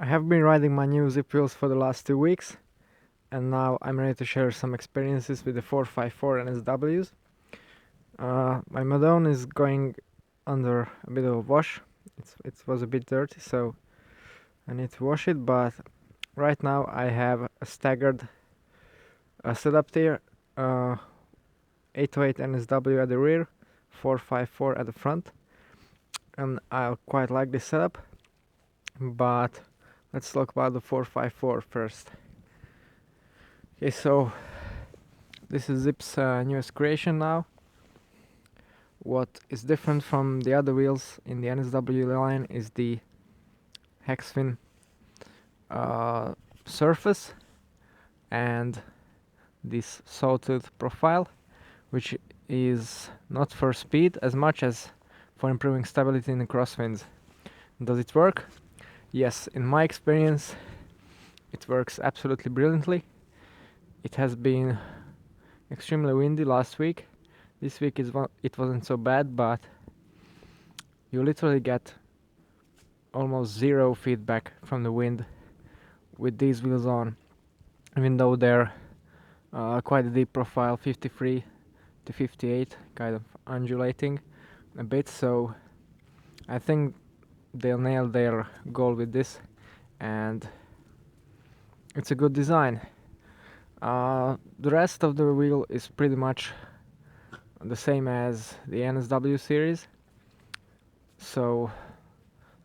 I have been riding my new Zipp wheels for the last 2 weeks, and now I'm ready to share some experiences with the 454 NSWs. My Madone is going under a bit of a wash. It was a bit dirty, so I need to wash it, but right now I have a staggered setup there. 808 NSW at the rear, 454 at the front, and I quite like this setup, but let's talk about the 454 first. Okay, so this is Zipp's newest creation now. What is different from the other wheels in the NSW line is the hex fin surface and this sawtooth profile, which is not for speed as much as for improving stability in the crosswinds. Does it work? Yes, in my experience it works absolutely brilliantly. It has been extremely windy last week. This week it wasn't so bad, but you literally get almost zero feedback from the wind with these wheels on, even though they're quite a deep profile, 53 to 58, kind of undulating a bit. So I think they'll nail their goal with this, and it's a good design. The rest of the wheel is pretty much the same as the NSW series. So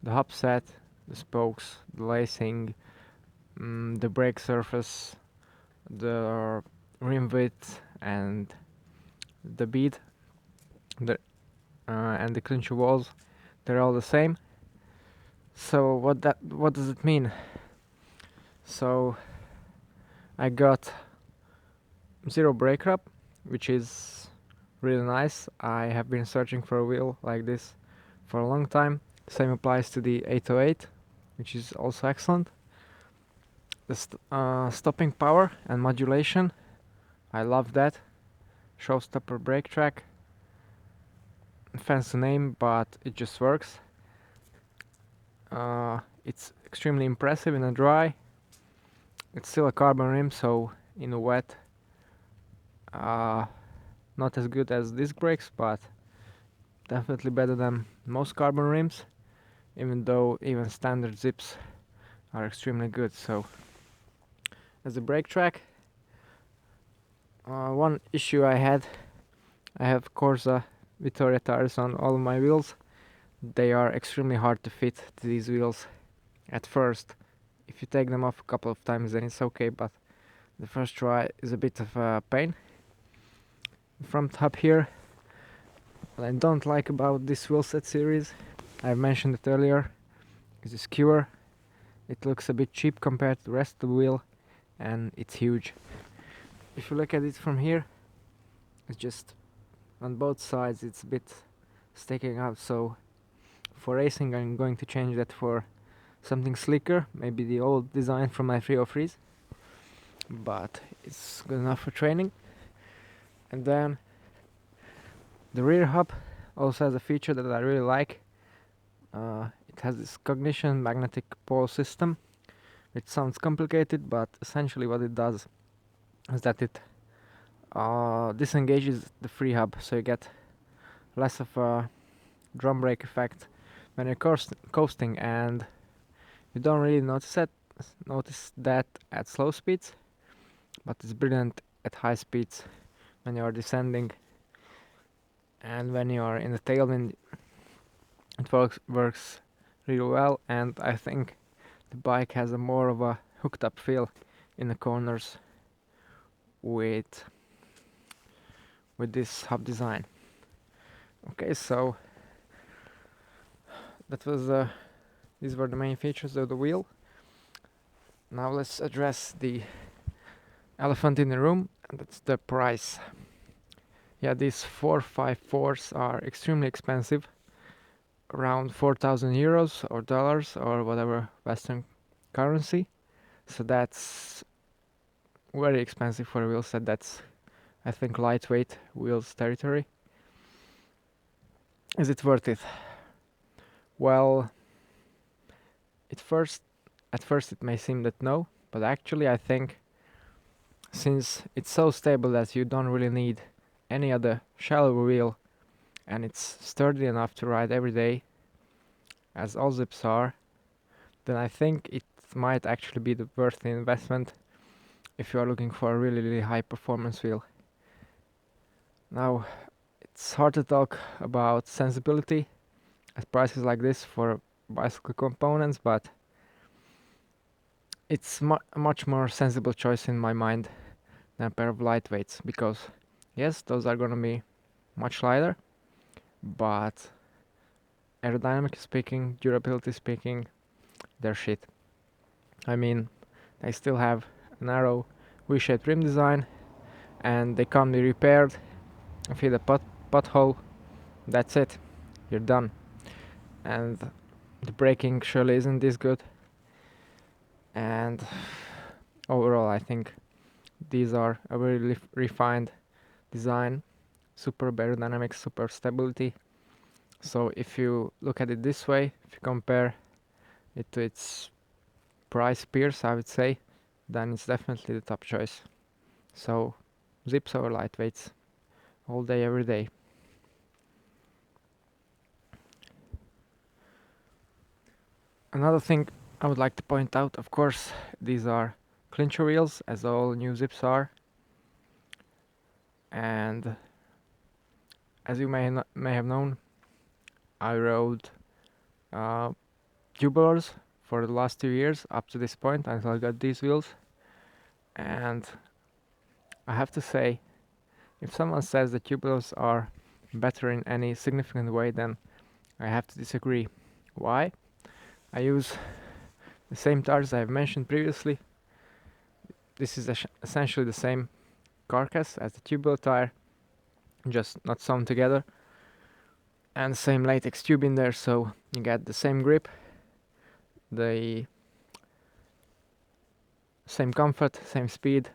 the hub set, the spokes, the lacing, the brake surface, the rim width, and the bead, and the clincher walls, they're all the same. So what does it mean? So I got zero brake rub, which is really nice. I have been searching for a wheel like this for a long time. Same applies to the 808, which is also excellent. The stopping power and modulation, I love that. Showstopper brake track, fancy name, but it just works. It's extremely impressive in a dry. It's still a carbon rim, so in a wet, not as good as disc brakes, but definitely better than most carbon rims, even though even standard Zipps are extremely good. So as a brake track, one issue I have Corsa Vittoria tires on all of my wheels. They are extremely hard to fit to these wheels at first. If you take them off a couple of times, then it's okay, but the first try is a bit of a pain. Front hub here, what I don't like about this wheelset series, I mentioned it earlier, is the skewer. It looks a bit cheap compared to the rest of the wheel, and it's huge. If you look at it from here, it's just on both sides it's a bit sticking out, so for racing I'm going to change that for something slicker, maybe the old design from my 303s, but it's good enough for training. And then the rear hub also has a feature that I really like. It has this Cognition magnetic pole system. It sounds complicated, but essentially what it does is that it disengages the free hub, so you get less of a drum brake effect when you're coasting, and you don't really notice that at slow speeds, but it's brilliant at high speeds when you're descending, and when you're in the tailwind it works really well. And I think the bike has a more of a hooked up feel in the corners with this hub design. Okay, so that was these were the main features of the wheel. Now let's address the elephant in the room, and that's the price. Yeah, these 454s are extremely expensive, around 4,000 euros or dollars or whatever Western currency. So that's very expensive for a wheel set. That's, I think, lightweight wheels territory. Is it worth it? Well, it first at first it may seem that no, but actually I think since it's so stable that you don't really need any other shallower wheel, and it's sturdy enough to ride every day, as all Zipps are, then I think it might actually be worth the investment if you are looking for a really high performance wheel. Now, it's hard to talk about sensibility at prices like this for bicycle components, but it's a much more sensible choice in my mind than a pair of lightweights, because yes, those are gonna be much lighter, but aerodynamically speaking, durability speaking, they're shit. I mean, they still have a narrow V-shaped rim design, and they can't be repaired. If you hit a pothole, that's it, you're done. And the braking surely isn't this good. And overall, I think these are a very refined design, super aerodynamics, super stability. So if you look at it this way, if you compare it to its price peers, I would say, then it's definitely the top choice. So Zipps over lightweights, all day, every day. Another thing I would like to point out, of course, these are Clincher Wheels, as all new Zipps are. And as you may have known, I rode tubulars for the last 2 years up to this point until I got these wheels. And I have to say, if someone says that tubulars are better in any significant way, then I have to disagree. Why? I use the same tires I have mentioned previously. This is essentially the same carcass as the tubular tire, just not sewn together, and same latex tube in there, so you get the same grip, the same comfort, same speed,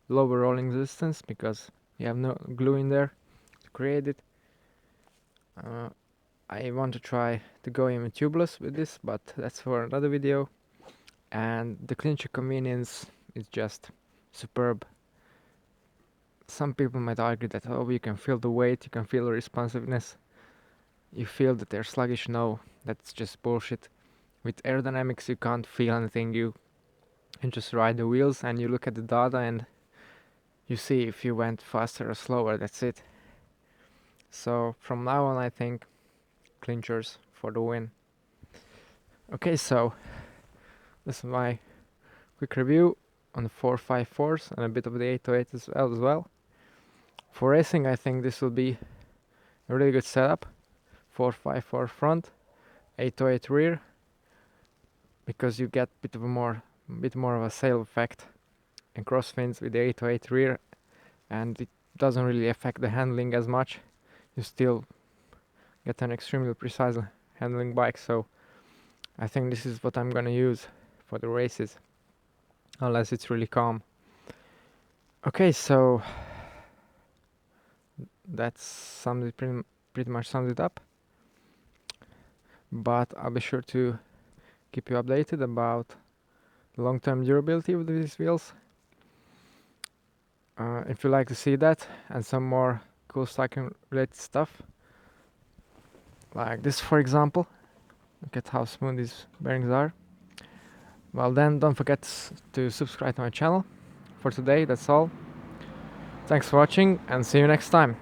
lower rolling resistance because you have no glue in there to create it. I want to try to go even tubeless with this, but that's for another video. And the clincher convenience is just superb. Some people might argue that, oh, you can feel the weight, you can feel the responsiveness, you feel that they're sluggish. No, that's just bullshit. With aerodynamics you can't feel anything, you can just ride the wheels and you look at the data and you see if you went faster or slower, that's it. So from now on I think clinchers for the win. Okay, so this is my quick review on the 454s and a bit of the 808 as well. For racing I think this will be a really good setup. 454 front, 808 rear, because you get bit more of a sail effect and crosswinds with the 808 rear, and it doesn't really affect the handling as much. You still get an extremely precise handling bike, so I think this is what I'm gonna use for the races, unless it's really calm. Okay, so that's pretty much sums it up. But I'll be sure to keep you updated about the long-term durability of these wheels. If you like to see that and some more cool cycling related stuff, like this for example, look at how smooth these bearings are. Well then, don't forget to subscribe to my channel. For today, that's all. Thanks for watching and see you next time.